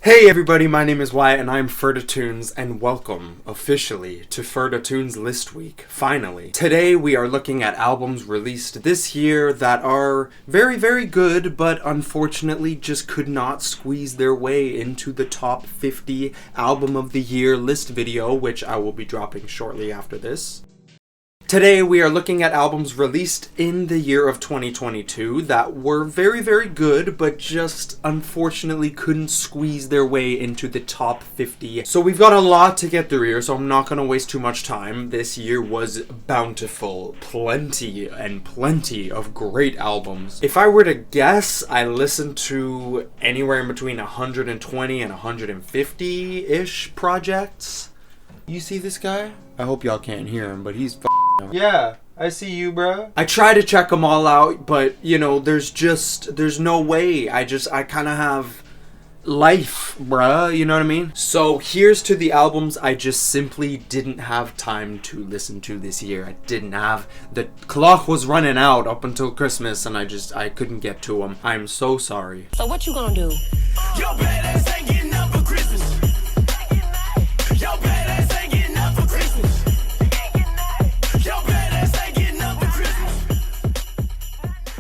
Hey everybody, my name is Wyatt and I'm Ferda Tunes, and welcome, officially, to Ferda Tunes List Week, finally. Today we are looking at albums released this year that are very, very good, but unfortunately just could not squeeze their way into the top 50 album of the year list video, which I will be dropping shortly after this. Today we are looking at albums released in the year of 2022 that were very, very good, but just unfortunately couldn't squeeze their way into the top 50. So we've got a lot to get through here, so I'm not going to waste too much time. This year was bountiful. Plenty and plenty of great albums. If I were to guess, I listened to anywhere in between 120 and 150-ish projects. You see this guy? I hope y'all can't hear him, but he's yeah, I see you, bro. I try to check them all out, but, you know, there's no way. I kind of have life, bruh, you know what I mean? So here's to the albums I just simply didn't have time to listen to this year. I didn't have, the clock was running out up until Christmas, and I couldn't get to them. I'm so sorry. So what you gonna do? Yo, badass ain't getting up for Christmas. Yo, badass ain't getting up for Christmas. Yo, badass ain't getting up for Christmas.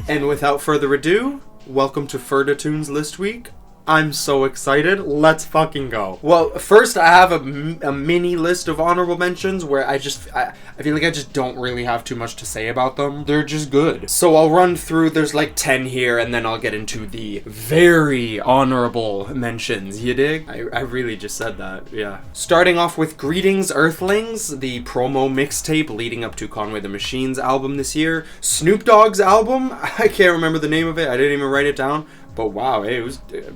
And without further ado, welcome to Ferda Tunes List Week. I'm so excited. Let's fucking go. Well, first I have a mini list of honorable mentions where I feel like I just don't really have too much to say about them. They're just good. So I'll run through, there's like 10 here, and then I'll get into the very honorable mentions. You dig? I really just said that, yeah. Starting off with Greetings, Earthlings, the promo mixtape leading up to Conway the Machine's album this year. Snoop Dogg's album, I can't remember the name of it, I didn't even write it down. But wow, hey,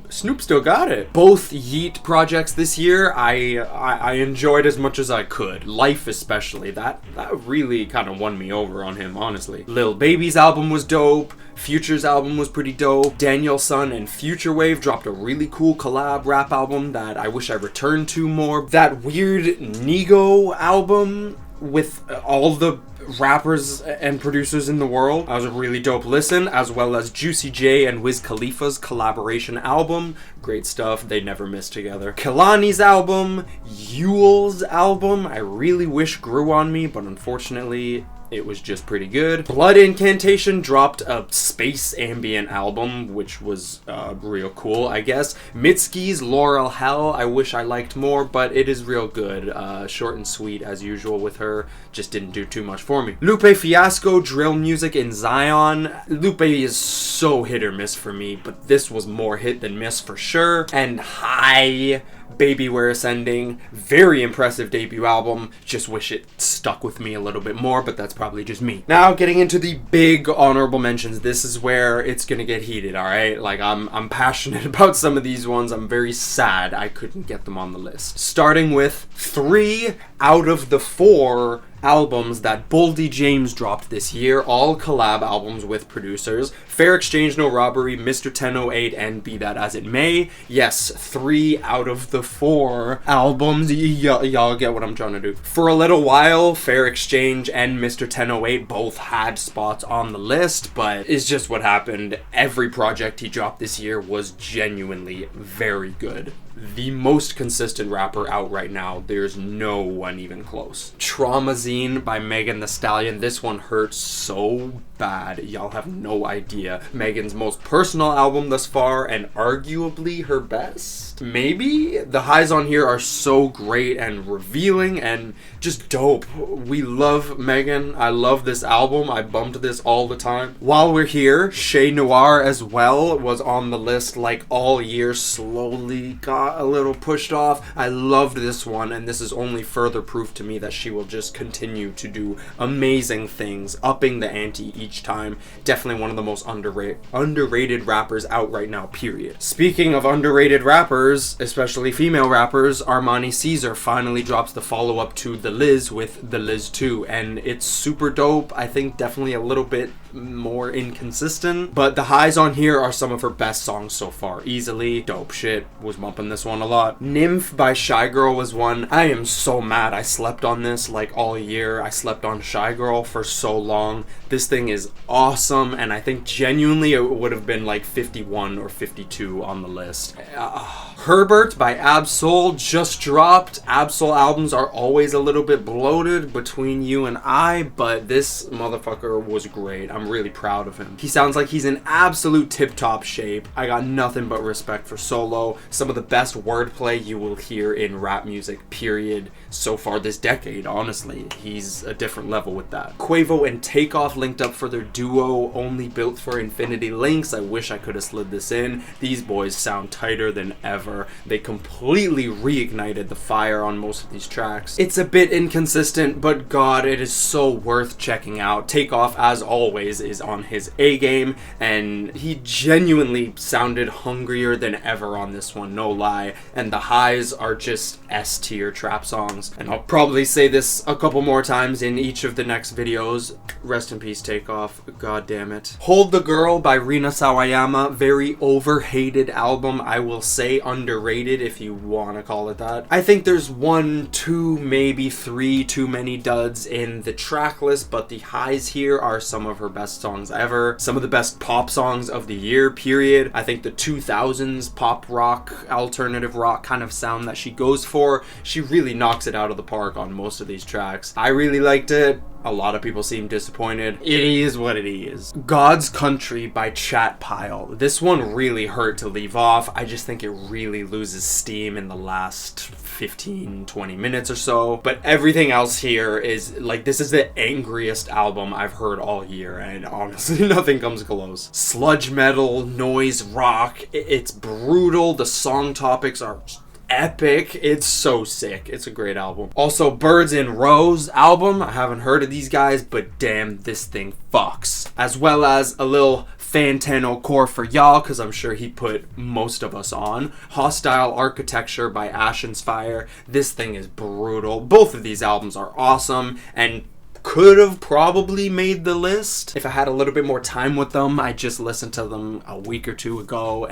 Snoop still got it. Both Yeat projects this year, I enjoyed as much as I could. Life especially, that really kind of won me over on him, honestly. Lil Baby's album was dope. Future's album was pretty dope. Danielson and Futurewave dropped a really cool collab rap album that I wish I returned to more. That weird NIGO album with all the rappers and producers in the world, that was a really dope listen, as well as Juicy J and Wiz Khalifa's collaboration album. Great stuff, they never miss together. Kehlani's album, Yeule's album, I really wish grew on me, but unfortunately it was just pretty good. Incantation dropped a space ambient album, which was real cool, I guess. Mitski's Laurel Hell, I wish I liked more, but it is real good. Short and sweet as usual with her, just didn't do too much for me. Lupe Fiasco, Drill Music in Zion. Lupe is so hit or miss for me, but this was more hit than miss for sure. And HAAi, Baby We're Ascending, very impressive debut album. Just wish it stuck with me a little bit more, but that's probably just me. Now getting into the big honorable mentions. This is where it's gonna get heated, alright? Like I'm passionate about some of these ones. I'm very sad I couldn't get them on the list. Starting with 3 out of the 4 albums that Boldy James dropped this year, all collab albums with producers. Fair Exchange, No Robbery, Mr. 1008, and Be That As It May. Yes, 3 out of the 4 albums. Y'all get what I'm trying to do. For a little while, Fair Exchange and Mr. 1008 both had spots on the list, but it's just what happened. Every project he dropped this year was genuinely very good. The most consistent rapper out right now. There's no one even close. Traumazine by Megan Thee Stallion. This one hurts so bad. Y'all have no idea. Megan's most personal album thus far, and arguably her best. Maybe? The highs on here are so great and revealing and just dope. We love Megan. I love this album. I bumped this all the time. While we're here, Noir as well was on the list like all year. Slowly got a little pushed off. I loved this one, and this is only further proof to me that she will just continue to do amazing things, upping the ante each time. Definitely one of the most underrated rappers out right now, period. Speaking of underrated rappers, especially female rappers, Armani Caesar finally drops the follow-up to The Liz with The Liz 2, and it's super dope. I think definitely a little bit more inconsistent. But the highs on here are some of her best songs so far. Easily. Dope shit. Was bumping this one a lot. Nymph by Shygirl was one. I am so mad I slept on this like all year. I slept on Shygirl for so long. This thing is awesome, and I think genuinely it would have been like 51 or 52 on the list. Herbert by Absol just dropped. Absol albums are always a little bit bloated between you and I, but this motherfucker was great. I'm really proud of him. He sounds like he's in absolute tip-top shape. I got nothing but respect for Solo. Some of the best wordplay you will hear in rap music, period, so far this decade, honestly. He's a different level with that. Quavo and Takeoff linked up for their duo, Only Built for Infinity Links. I wish I could have slid this in. These boys sound tighter than ever. They completely reignited the fire on most of these tracks. It's a bit inconsistent, but god, it is so worth checking out. Takeoff, as always, is on his A game, and he genuinely sounded hungrier than ever on this one, no lie. And the highs are just S tier trap songs. And I'll probably say this a couple more times in each of the next videos. Rest in peace, Takeoff. God damn it. Hold the Girl by Rina Sawayama. Very overhated album. I will say underrated, if you want to call it that. I think there's 1, 2, maybe 3 too many duds in the track list, but the highs here are some of her best songs ever. Some of the best pop songs of the year, period. I think the 2000s pop rock, alternative rock kind of sound that she goes for, she really knocks it out of the park on most of these tracks. I really liked it. A lot of people seem disappointed. It is what it is. God's Country by Chat Pile. This one really hurt to leave off. I just think it really loses steam in the last 15-20 minutes or so. But everything else here is, like, this is the angriest album I've heard all year, and honestly, nothing comes close. Sludge metal, noise rock, it's brutal. The song topics are epic. It's so sick. It's a great album. Also, Birds in Rows album. I haven't heard of these guys, but damn, this thing fucks. As well as a little Fantano core for y'all, because I'm sure he put most of us on. Hostile Architecture by Ashen's Fire. This thing is brutal. Both of these albums are awesome, and could have probably made the list if I had a little bit more time with them. I just listened to them a week or two ago,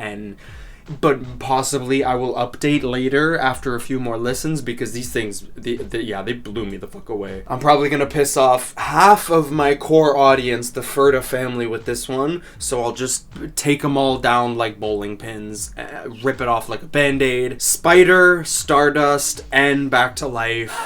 but possibly I will update later after a few more listens, because these things, they blew me the fuck away. I'm probably gonna piss off half of my core audience, the Ferda family, with this one, so I'll just take them all down like bowling pins, rip it off like a band-aid. Spider, Stardust, and Back to Life.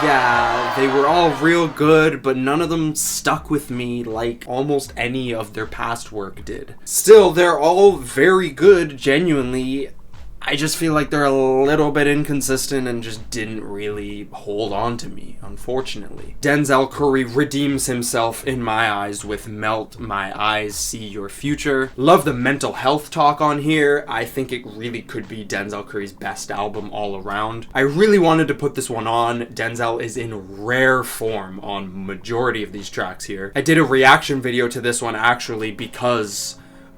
Yeah, they were all real good, but none of them stuck with me like almost any of their past work did. Still, they're all very good, genuinely. I just feel like they're a little bit inconsistent and just didn't really hold on to me, unfortunately. Denzel Curry redeems himself in my eyes with Melt My Eyes, See Your Future. Love the mental health talk on here. I think it really could be Denzel Curry's best album all around. I really wanted to put this one on. Denzel is in rare form on majority of these tracks here. I did a reaction video to this one actually because,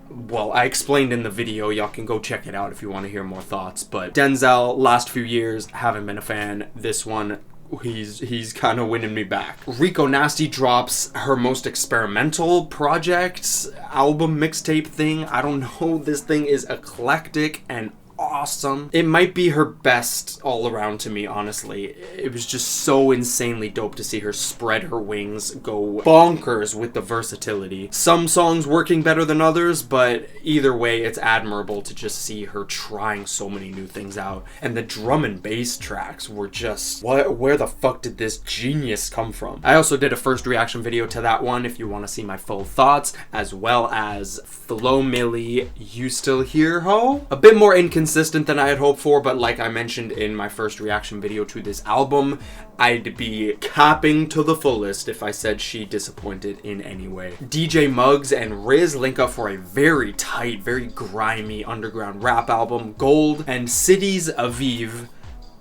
well, I explained in the video. Y'all can go check it out if you want to hear more thoughts. But Denzel, last few years, haven't been a fan. This one, he's kind of winning me back. Rico Nasty drops her most experimental project, album mixtape thing. I don't know. This thing is eclectic and awesome. It might be her best all around to me, honestly. It was just so insanely dope to see her spread her wings, go bonkers with the versatility. Some songs working better than others, but either way, it's admirable to just see her trying so many new things out. And the drum and bass tracks were just, where the fuck did this genius come from? I also did a first reaction video to that one if you want to see my full thoughts, as well as Flo Milli, You Still Here, Ho? A bit more inconsistent than I had hoped for, but like I mentioned in my first reaction video to this album, I'd be capping to the fullest if I said she disappointed in any way. DJ Muggs and Riz link up for a very tight, very grimy underground rap album, Gold, and Cities Aviv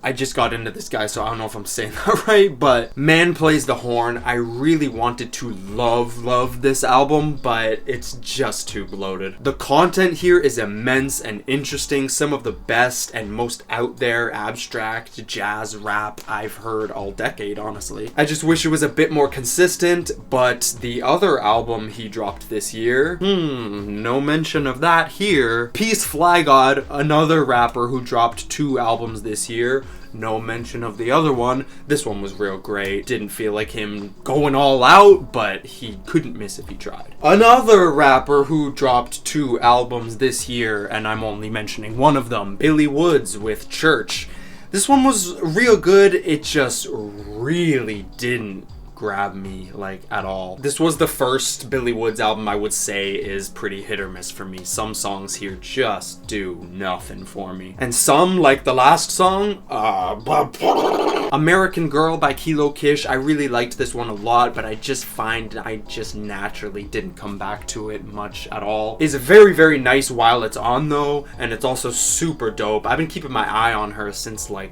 I just got into this guy, so I don't know if I'm saying that right, but Man Plays the Horn. I really wanted to love this album, but it's just too bloated. The content here is immense and interesting, some of the best and most out there abstract jazz rap I've heard all decade, honestly. I just wish it was a bit more consistent, but the other album he dropped this year, no mention of that here. Peace Fly God, another rapper who dropped 2 albums this year. No mention of the other one. This one was real great. Didn't feel like him going all out, but he couldn't miss if he tried. Another rapper who dropped 2 albums this year, and I'm only mentioning one of them, Billy Woods with Church. This one was real good. It just really didn't grab me like at all. This was the first Billy Woods album I would say is pretty hit or miss for me. Some songs here just do nothing for me, and some, like the last song, American Girl by Kilo Kish, I really liked this one a lot, but I just find I just naturally didn't come back to it much at all. It's very nice while it's on though, and it's also super dope. I've been keeping my eye on her since like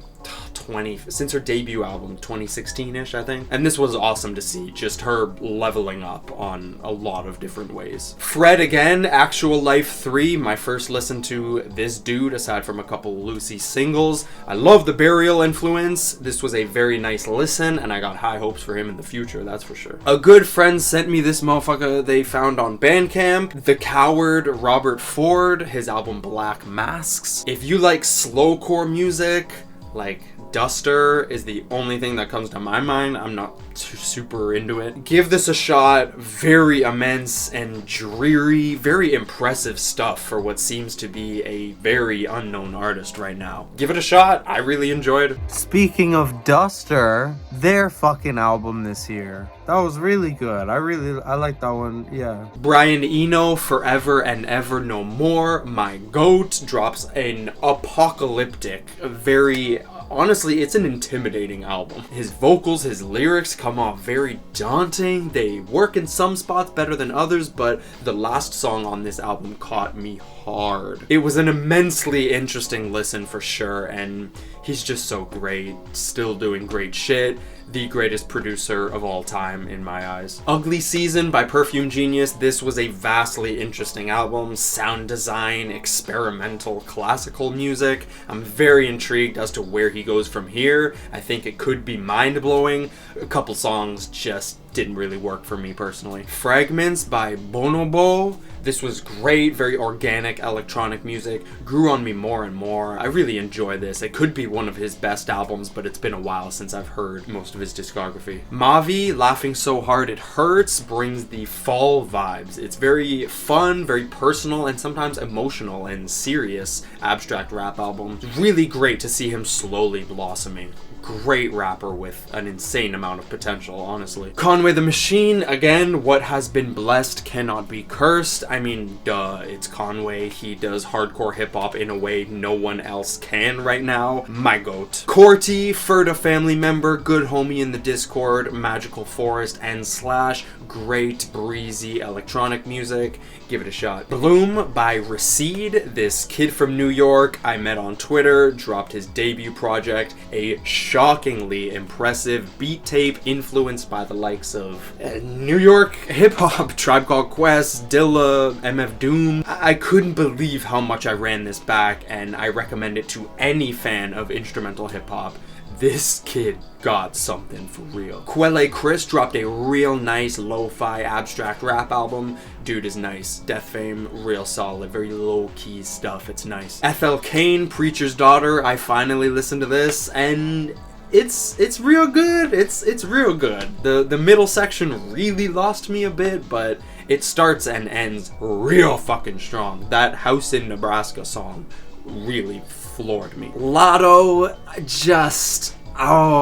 since her debut album, 2016-ish, I think. And this was awesome to see, just her leveling up on a lot of different ways. Fred again, Actual Life 3, my first listen to this dude, aside from a couple Lucy singles. I love the Burial influence. This was a very nice listen, and I got high hopes for him in the future, that's for sure. A good friend sent me this motherfucker they found on Bandcamp. The Coward Robert Ford, his album Black Masks. If you like slowcore music, like Duster is the only thing that comes to my mind. I'm not super into it. Give this a shot. Very immense and dreary, very impressive stuff for what seems to be a very unknown artist right now. Give it a shot. I really enjoyed. Speaking of Duster, their fucking album this year, that was really good. I like that one. Yeah. Brian Eno, Forever and Ever No More, my goat, drops an apocalyptic, very honestly, it's an intimidating album. His vocals, his lyrics come off very daunting. They work in some spots better than others, but the last song on this album caught me hard. It was an immensely interesting listen for sure, and he's just so great. Still doing great shit. The greatest producer of all time in my eyes. Ugly Season by Perfume Genius. This was a vastly interesting album. Sound design, experimental, classical music. I'm very intrigued as to where he goes from here. I think it could be mind-blowing. A couple songs just didn't really work for me personally. Fragments by Bonobo. This was great, very organic electronic music. Grew on me more and more. I really enjoy this. It could be one of his best albums, but it's been a while since I've heard most of his discography. Mavi, Laughing So Hard It Hurts, brings the fall vibes. It's very fun, very personal, and sometimes emotional and serious abstract rap album. Really great to see him slowly blossoming. Great rapper with an insane amount of potential, honestly. Conway the Machine, again, what has been blessed cannot be cursed. I mean, duh, it's Conway. He does hardcore hip-hop in a way no one else can right now. My goat. Corty, Ferda family member, good homie in the Discord, Magical Forest, and Slash. Great, breezy electronic music. Give it a shot. Bloom by Recede, this kid from New York I met on Twitter, dropped his debut project, a shockingly impressive beat tape influenced by the likes of New York hip-hop, Tribe Called Quest, Dilla, MF Doom. I couldn't believe how much I ran this back, and I recommend it to any fan of instrumental hip-hop. This kid got something for real. Quelle Chris dropped a real nice lo-fi abstract rap album. Dude is nice. Death Fame, real solid, very low-key stuff. It's nice. FL Kane, Preacher's Daughter. I finally listened to this, and it's real good. It's real good. The middle section really lost me a bit, but it starts and ends real fucking strong. That House in Nebraska song really floored me. Lotto,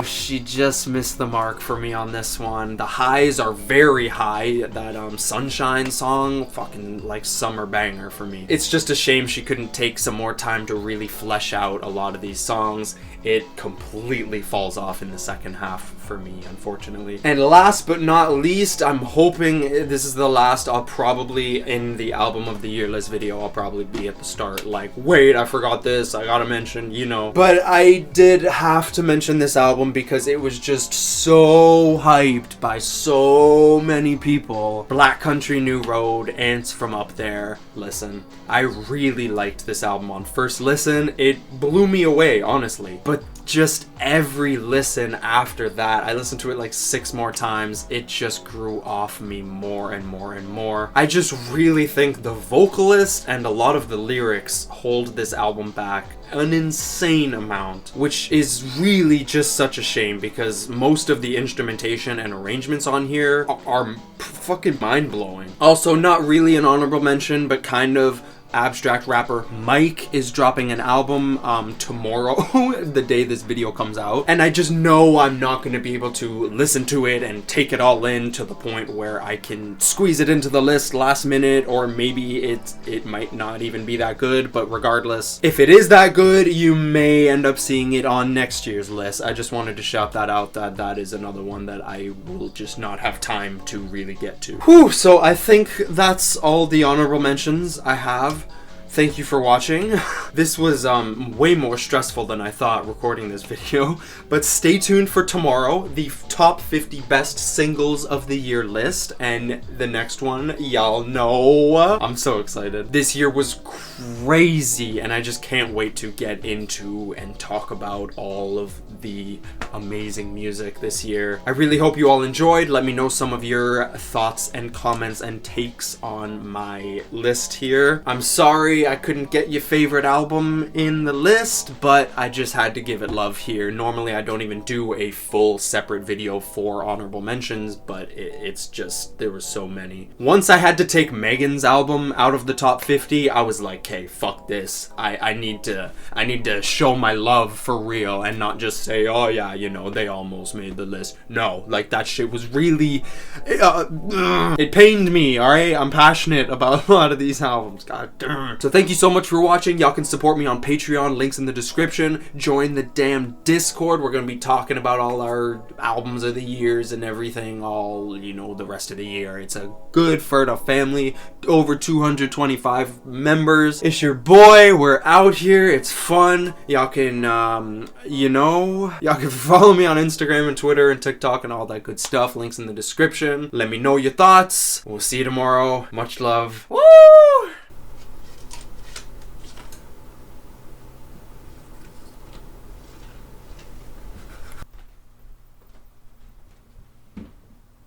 she just missed the mark for me on this one. The highs are very high. That Sunshine song, fucking like summer banger for me. It's just a shame she couldn't take some more time to really flesh out a lot of these songs. It completely falls off in the second half for me, unfortunately. And last but not least, I'm hoping this is the last. I'll probably, in the album of the year list video, I'll probably be at the start like, wait, I forgot this, I gotta mention, you know. But I did have to mention this album because it was just so hyped by so many people. Black Country New Road, Ants from Up There. Listen, I really liked this album on first listen. It blew me away, honestly. But just every listen after that, I listened to it like 6 more times, it just grew off me more and more and more. I just really think the vocalist and a lot of the lyrics hold this album back an insane amount, which is really just such a shame because most of the instrumentation and arrangements on here are fucking mind-blowing. Also, not really an honorable mention, but kind of, abstract rapper Mike is dropping an album tomorrow, the day this video comes out, and I just know I'm not going to be able to listen to it and take it all in to the point where I can squeeze it into the list last minute, or maybe it might not even be that good. But regardless, if it is that good, you may end up seeing it on next year's list. I just wanted to shout that out, that is another one that I will just not have time to really get to. Whew, so I think that's all the honorable mentions I have. Thank you for watching. This was way more stressful than I thought recording this video, but stay tuned for tomorrow, the top 50 best singles of the year list, and the next one, y'all know. I'm so excited. This year was crazy, and I just can't wait to get into and talk about all of the amazing music this year. I really hope you all enjoyed. Let me know some of your thoughts and comments and takes on my list here. I'm sorry I couldn't get your favorite album in the list, but I just had to give it love here. Normally I don't even do a full separate video for honorable mentions, but it's just, there were so many. Once I had to take Megan's album out of the top 50, I was like, hey, fuck this. I need to show my love for real and not just say, oh yeah, you know, they almost made the list. No, like that shit was really, it pained me, alright? I'm passionate about a lot of these albums, god damn. So thank you so much for watching. Y'all can support me on Patreon, links in the description. Join the damn Discord. We're gonna be talking about all our albums of the years and everything, all, you know, the rest of the year. It's a good Ferda family, over 225 members. It's your boy, we're out here, it's fun. Y'all can, y'all can follow me on Instagram and Twitter and TikTok and all that good stuff. Links in the description. Let me know your thoughts. We'll see you tomorrow. Much love. Woo!